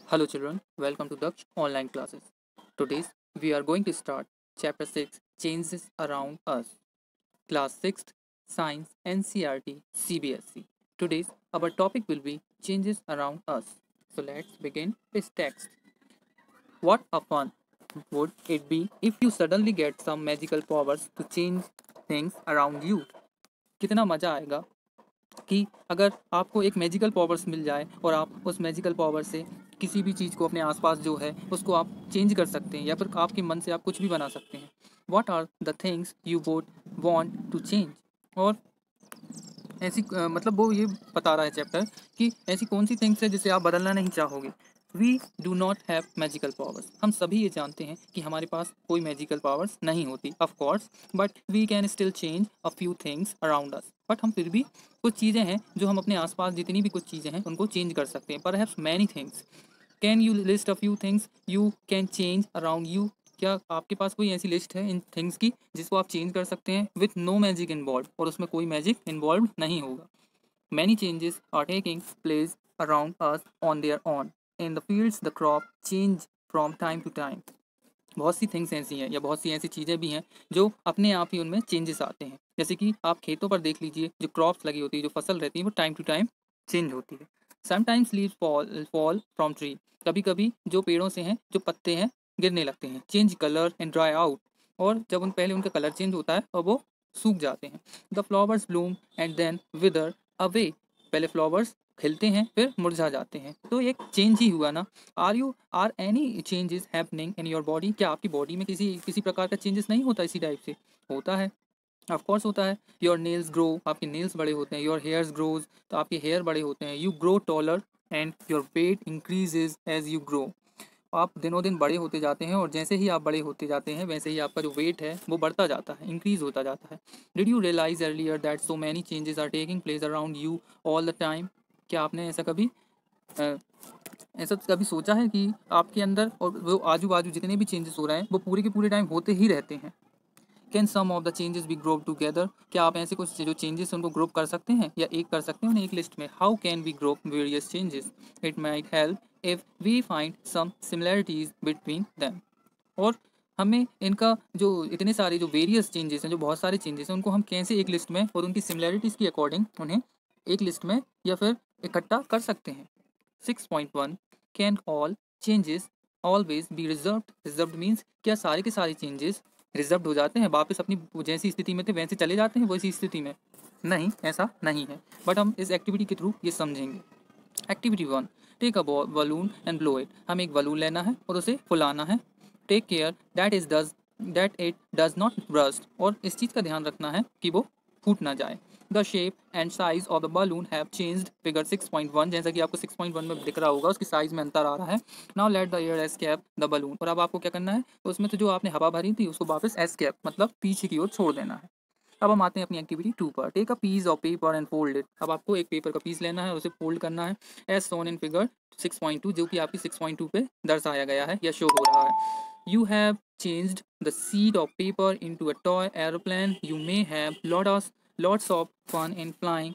Hello children, welcome to Daksh online classes. Today we are going to start chapter 6 Changes Around Us. Class 6th Science NCERT CBSE. Today's our topic will be changes around us. So let's begin this text. What a fun would it be if you suddenly get some magical powers to change things around you. कितना मजा आएगा कि अगर आपको एक magical powers मिल जाए और आप उस मैजिकल पावर से किसी भी चीज़ को अपने आसपास जो है उसको आप चेंज कर सकते हैं या फिर आपके मन से आप कुछ भी बना सकते हैं. What are the things you would want to change. और ऐसी मतलब वो ये बता रहा है चैप्टर कि ऐसी कौन सी थिंग्स है जिसे आप बदलना नहीं चाहोगे. We do not have magical powers. हम सभी ये जानते हैं कि हमारे पास कोई मैजिकल पावर्स नहीं होती of course, but we can still change a few things around us. But हम फिर भी कुछ चीज़ें हैं जो हम अपने आसपास जितनी भी कुछ चीज़ें हैं उनको चेंज कर सकते हैं. Perhaps many things. Can you list a few things you can change around you. क्या आपके पास कोई ऐसी लिस्ट है इन थिंग्स की जिसको आप चेंज कर सकते हैं विथ नो मैजिक इन्वॉल्व, और उसमें कोई मैजिक इन्वॉल्व नहीं होगा. Many changes are taking place around us on there on. In the fields the crop change from time to time. बहुत सी थिंग्स ऐसी हैं या बहुत सी ऐसी चीज़ें भी हैं जो अपने आप ही उनमें चेंजेस आते हैं. जैसे कि आप खेतों पर देख लीजिए, जो क्रॉप्स लगी होती है, जो फसल रहती है, वो टाइम टू टाइम चेंज होती है. Sometimes leaves fall from tree. कभी कभी जो पेड़ों से हैं जो पत्ते हैं गिरने लगते हैं. Change colour and dry out. और जब पहले उनका कलर चेंज होता है और वो सूख जाते हैं. The flowers bloom and then wither away. पहले फ्लावर्स खिलते हैं फिर मुरझा जाते हैं. तो एक चेंज ही हुआ ना. Are any changes happening in your body. क्या आपकी बॉडी में किसी प्रकार का चेंजेस नहीं होता इसी टाइप से? होता है, ऑफ कोर्स होता है. Your nails grow. आपके नेल्स बड़े होते हैं. Your hairs grows. तो आपके हेयर बड़े होते हैं. You grow taller and your weight increases as you grow. आप दिनों दिन बड़े होते जाते हैं और जैसे ही आप बड़े होते जाते हैं वैसे ही आपका जो वेट है वो बढ़ता जाता है, इंक्रीज होता जाता है. Did you realize earlier that so many changes are taking place around you all the time. क्या आपने ऐसा कभी सोचा है कि आपके अंदर और वो आजू बाजू जितने भी चेंजेस हो रहे हैं वो पूरे के पूरे टाइम होते ही रहते हैं. Can some of the changes be group together. क्या आप ऐसे कुछ जो चेंजेस हैं उनको ग्रुप कर सकते हैं या एक कर सकते हैं उन्हें एक लिस्ट में. How can we group various changes. It might help if we find some similarities between them. और हमें इनका जो इतने सारे जो वेरियस चेंजेस हैं, जो बहुत सारे चेंजेस हैं, उनको हम कैसे एक लिस्ट में और उनकी सिमिलैरिटीज़ के अकॉर्डिंग उन्हें एक लिस्ट में या फिर इकट्ठा कर सकते हैं. 6.1 can all changes always be reserved. Reserved means क्या सारे के सारे चेंजेस रिजर्व्ड हो जाते हैं, वापस अपनी जैसी स्थिति में थे वैसे चले जाते हैं वैसी स्थिति में? नहीं, ऐसा नहीं है. बट हम इस एक्टिविटी के थ्रू ये समझेंगे. Activity 1. Take a balloon and blow it. हमें एक बलून लेना है और उसे फुलाना है. Take care that it does not burst. और इस चीज़ का ध्यान रखना है कि वो फूट ना जाए. The shape and size of the balloon have changed. Figure 6.1. जैसा कि आपको 6.1 में दिख रहा होगा उसकी साइज में अंतर आ रहा है. Now let the air escape the balloon. और अब आपको क्या करना है, उसमें से जो आपने हवा भरी थी उसको वापस एस्केप मतलब पीछे की ओर छोड़ देना है. अब हम आते हैं अपनी एक्टिविटी 2 पर. Take a piece of paper and fold it. अब आपको एक पेपर का पीस लेना है और उसे फोल्ड करना है एज सोन इन फिगर 6.2, जो कि आपकी 6.2 पे दर्शाया गया है या शो हो रहा है. You have changed the sheet of paper into a toy aeroplane. You may have lots of fun in flying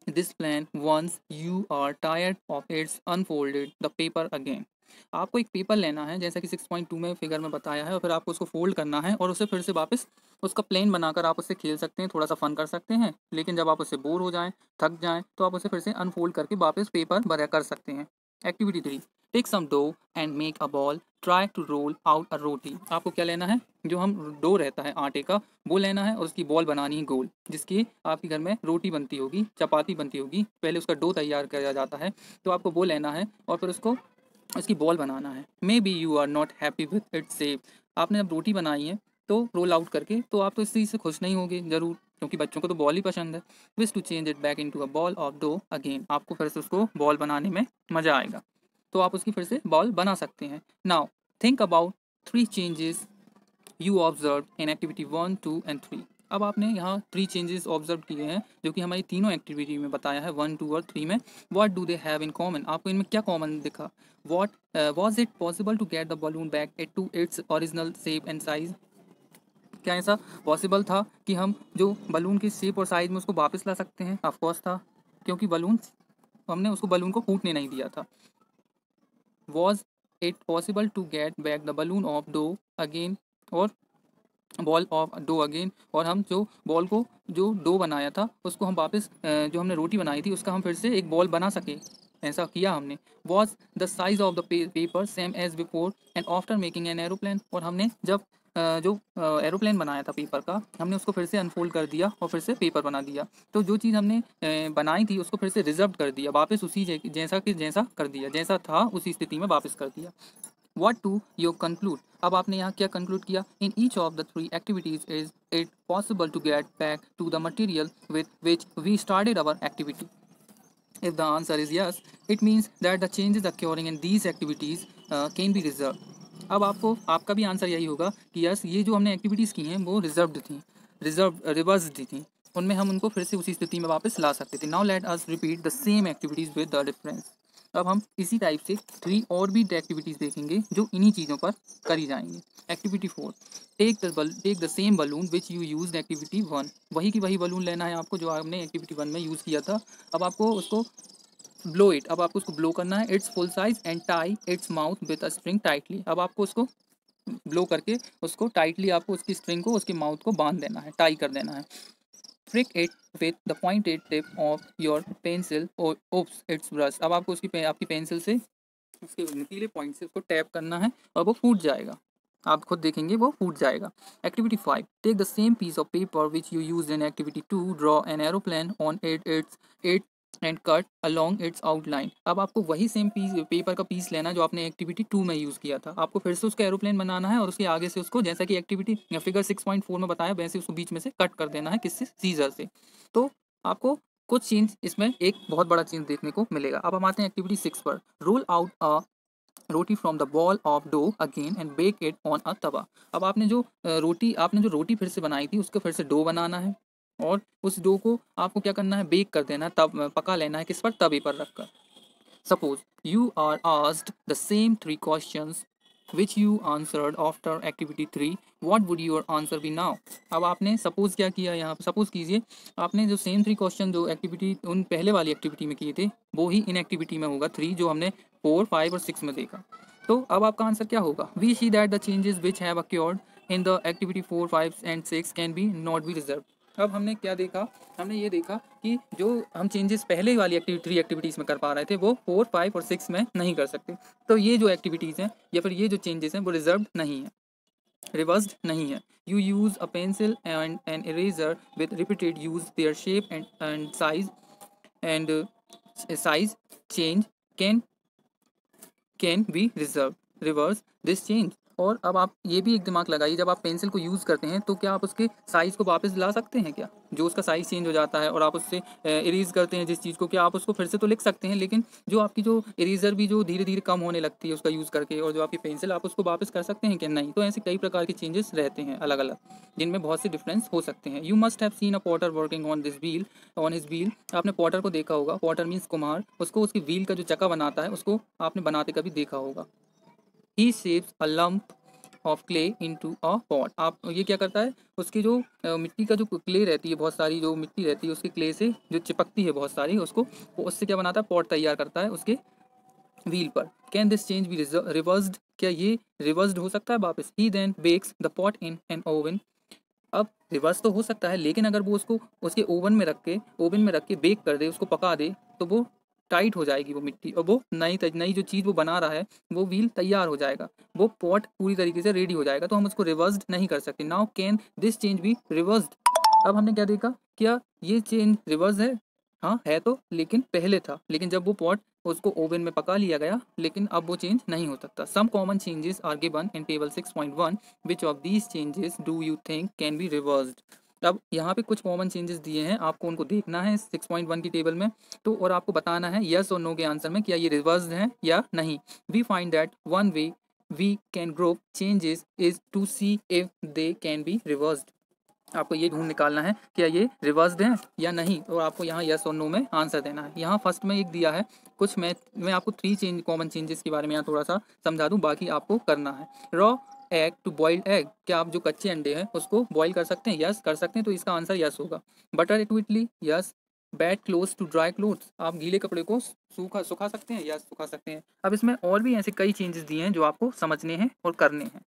this plane once you are tired of its unfolded the paper again. आपको एक paper लेना है जैसा कि 6.2 में figure में बताया है और फिर आपको उसको फोल्ड करना है और उसे फिर से वापस उसका प्लेन बनाकर आप उससे खेल सकते हैं, थोड़ा सा फन कर सकते हैं. लेकिन जब आप उससे बोर हो जाएं, थक जाएं, तो आप उसे फिर से अनफोल्ड करके वापस पेपर भरा कर सकते हैं. Activity 3. Take some dough and make a ball. Try to roll out a roti. आपको क्या लेना है, जो हम डो रहता है आटे का वो लेना है और उसकी बॉल बनानी है गोल, जिसकी आपके घर में रोटी बनती होगी, चपाती बनती होगी. पहले उसका डो तैयार किया जाता है, तो आपको वो लेना है और फिर उसको उसकी बॉल बनाना है. Maybe you are not happy with its shape. आपने जब रोटी बनाई है तो रोल आउट करके, तो आप तो इस चीज़ से खुश नहीं होगे जरूर, क्योंकि बच्चों को तो बॉल ही पसंद है. Wish to change it back into a ball of dough again. आपको फिर से उसको बॉल बनाने में मज़ा आएगा, तो आप उसकी फिर से बॉल बना सकते हैं. Now think about 3 changes you observe in activity 1, 2 and 3. अब आपने यहाँ 3 चेंजेस ऑब्जर्व किए हैं जो कि हमारी तीनों एक्टिविटी में बताया है, 1, 2 और 3 में. What do they have in common. आपको इनमें क्या कॉमन दिखा? What was it possible to get the balloon back to its original shape and size. क्या ऐसा पॉसिबल था कि हम जो बलून की शेप और साइज में उसको वापस ला सकते हैं? ऑफकोर्स था, क्योंकि हमने उसको बलून को फूटने नहीं दिया था. Was it possible to get back the balloon of dough again और बॉल ऑफ डो अगेन, और हम जो बॉल को जो डो बनाया था उसको हम वापस जो हमने रोटी बनाई थी उसका हम फिर से एक बॉल बना सके, ऐसा किया हमने। Was the size of the paper same as before and after making an aeroplane, और हमने जब जो एरोप्लेन बनाया था पेपर का, हमने उसको फिर से अनफोल्ड कर दिया और फिर से पेपर बना दिया। तो जो चीज़ हमने बनाई थी उसको फिर से रिजर्व कर दिया, वापस उसी जैसा कर दिया, जैसा था उसी स्थिति में वापस कर दिया। What do you conclude? अब आपने यहाँ क्या कंक्लूड किया? In each of the three activities is it possible to get back to the material with which we started our activity? If the answer is yes, it means that the changes occurring in these activities can be reserved. अब आपका भी answer यही होगा कि yes, ये जो हमने activities की हैं वो रिजर्व्ड थी, रिवर्स्ड थी, उनमें हम उनको फिर से उसी स्थिति में वापस ला सकते थे। Now let us repeat the same activities with the difference. अब हम इसी टाइप से 3 और भी एक्टिविटीज़ देखेंगे जो इन्हीं चीज़ों पर करी जाएंगी। Activity 4, take the same balloon which you use activity 1। वही की वही बलून लेना है आपको जो आपने एक्टिविटी 1 में यूज़ किया था। अब आपको उसको ब्लो इट, अब आपको उसको ब्लो करना है it's full size and tie its mouth with a string tightly. अब आपको उसको ब्लो करके उसको टाइटली आपको उसकी स्ट्रिंग को उसके माउथ को बांध देना है, टाई कर देना है। Prick it with the pointed tip of your pencil or oops its brush। अब आपको आपकी पेंसिल से उसके नुकीले पॉइंट से उसको टैप करना है और वो फूट जाएगा, आप खुद देखेंगे वो फूट जाएगा। Activity 5, take the same piece of paper which you use in activity 2, draw an aeroplane on it and cut along its outline. अब आपको वही सेम पेपर का पीस लेना जो आपने एक्टिविटी 2 में यूज़ किया था, आपको फिर से उसका एरोप्लेन बनाना है और उसके आगे से उसको जैसा कि एक्टिविटी फिगर 6.4 में बताया वैसे उसको बीच में से कट कर देना है, किससे? सीजर से। तो आपको कुछ चेंज इसमें एक बहुत बड़ा चेंज देखने को मिलेगा। अब हम आते हैं एक्टिविटी 6 पर। Roll out a roti from the ball of dough again and bake it on a tawa. अब आपने जो रोटी फिर से बनाई थी उसको फिर से डो बनाना है और उस डो को आपको क्या करना है? बेक कर देना है, तब पका लेना है, किस पर? तवे पर रखकर। Suppose you are asked the same 3 questions which you answered after activity 3, what would your answer be now? अब आपने सपोज क्या किया, यहाँ सपोज कीजिए आपने जो सेम 3 क्वेश्चन जो एक्टिविटी उन पहले वाली एक्टिविटी में किए थे वो ही इन एक्टिविटी में होगा 3 जो हमने 4, 5 और 6 में देखा। तो अब आपका आंसर क्या होगा? We see that the changes which have occurred in the activity 4, 5 and 6 can be not be reversed. अब हमने क्या देखा? हमने ये देखा कि जो हम चेंजेस पहले वाली 3 एक्टिविटीज़ में कर पा रहे थे वो 4, 5 और 6 में नहीं कर सकते। तो ये जो एक्टिविटीज़ हैं या फिर ये जो चेंजेस हैं वो रिजर्व्ड नहीं है, रिवर्स्ड नहीं है। You use a pencil and an eraser with repeated use their shape and size change can be reverse this change. और अब आप ये भी एक दिमाग लगाइए, जब आप पेंसिल को यूज़ करते हैं तो क्या आप उसके साइज़ को वापस ला सकते हैं क्या? जो उसका साइज़ चेंज हो जाता है और आप उससे इरेज करते हैं जिस चीज़ को, क्या आप उसको फिर से तो लिख सकते हैं, लेकिन जो आपकी जो इरेजर भी जो धीरे धीरे कम होने लगती है उसका यूज़ करके, और जो आपकी पेंसिल आप उसको वापस कर सकते हैं क्या? नहीं। तो ऐसे कई प्रकार के चेंजेस रहते हैं अलग अलग, जिनमें बहुत से डिफरेंस हो सकते हैं। You must have seen a Potter working on his wheel. आपने पॉटर को देखा होगा, पॉटर मीन्स कुम्हार, उसको उसकी व्हील का जो चक्का बनाता है उसको आपने बनाते कभी देखा होगा। He shapes a lump of clay into a pot. आप ये क्या करता है? उसकी जो मिट्टी का जो क्ले रहती है, बहुत सारी जो मिट्टी रहती है उसके क्ले से जो चिपकती है बहुत सारी, उसको वो उससे क्या बनाता है? पॉट तैयार करता है उसके व्हील पर। Can this change be reversed? क्या ये रिवर्स्ड हो सकता है वापस? He then bakes the pot in an oven. अब रिवर्स तो हो सकता है, लेकिन अगर वो उसको उसके ओवन में रख के बेक कर दे, उसको पका दे, तो वो टाइट हो जाएगी वो मिट्टी, और वो नई जो चीज़ वो बना रहा है वो व्हील तैयार हो जाएगा, वो पॉट पूरी तरीके से रेडी हो जाएगा, तो हम उसको रिवर्स्ड नहीं कर सकते। Now can this change be reversed? अब हमने क्या देखा? क्या ये चेंज रिवर्स है? हाँ है तो, लेकिन पहले था, लेकिन जब वो पॉट उसको ओवन में पका लिया गया, लेकिन अब वो चेंज नहीं हो सकता। Some common changes are given in table 6.1, which of these changes do you think can be reversed? अब यहाँ पे कुछ कॉमन चेंजेस दिए हैं, आपको उनको देखना है 6.1 की टेबल में, तो और आपको बताना है यस और नो के आंसर में क्या ये रिवर्स्ड हैं या नहीं। We find that one way we can group changes is to see if they can be reversed. आपको ये ढूंढ निकालना है क्या ये रिवर्स्ड हैं या नहीं, और आपको यहाँ यस और नो में आंसर देना है। यहाँ फर्स्ट में एक दिया है कुछ, मैं आपको 3 कॉमन चेंजेस के बारे में यहाँ थोड़ा सा समझा दूँ, बाकी आपको करना है। Raw egg to boiled egg, क्या आप जो कच्चे अंडे हैं उसको बॉईल कर सकते हैं? यस कर सकते हैं, तो इसका आंसर यस होगा। Butter to idli, yes. Wet clothes to dry clothes, आप गीले कपड़े को सुखा सकते हैं या सुखा सकते हैं। अब इसमें और भी ऐसे कई चेंजेस दिए हैं जो आपको समझने हैं और करने हैं।